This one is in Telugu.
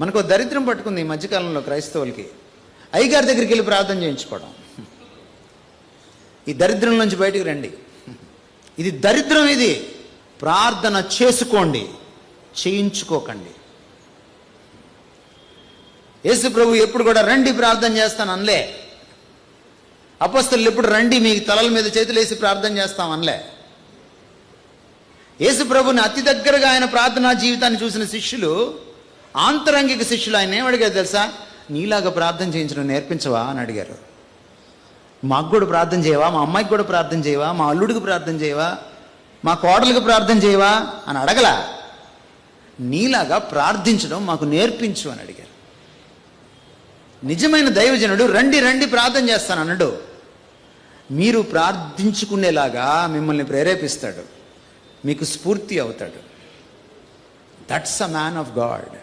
మనకు దరిద్రం పట్టుకుంది ఈ మధ్యకాలంలో క్రైస్తవులకి. అయ్యగారి దగ్గరికి వెళ్ళి ప్రార్థన చేయించుకోవడం. ఈ దరిద్రం నుంచి బయటికి రండి. ఇది దరిద్రం. ఇది ప్రార్థన చేసుకోండి, చేయించుకోకండి. యేసు ప్రభు ఎప్పుడు కూడా రండి ప్రార్థన చేస్తాను అనలే. అపొస్తలులు ఎప్పుడు రండి మీ తలల మీద చేతులు వేసి ప్రార్థన చేస్తాం అనలే. యేసు ప్రభుని అతి దగ్గరగా ఆయన ప్రార్థనా జీవితాన్ని చూసిన శిష్యులు, ఆంతరంగిక శిష్యులు ఆయన ఏమడిగారు తెలుసా? నీలాగా ప్రార్థన చేయించడం నేర్పించవా అని అడిగారు. మాకు కూడా ప్రార్థన చేయవా? మా అమ్మాయికి కూడా ప్రార్థన చేయవా? మా అల్లుడికి ప్రార్థన చేయవా? మా కోడలికి ప్రార్థన చేయవా అని అడగలా. నీలాగా ప్రార్థించడం మాకు నేర్పించు అని అడిగారు. నిజమైన దైవజనుడు రండి రండి ప్రార్థన చేస్తాను అన్నాడు. మీరు ప్రార్థించుకునేలాగా మిమ్మల్ని ప్రేరేపిస్తాడు, మీకు స్ఫూర్తి అవుతాడు. That's a man of God.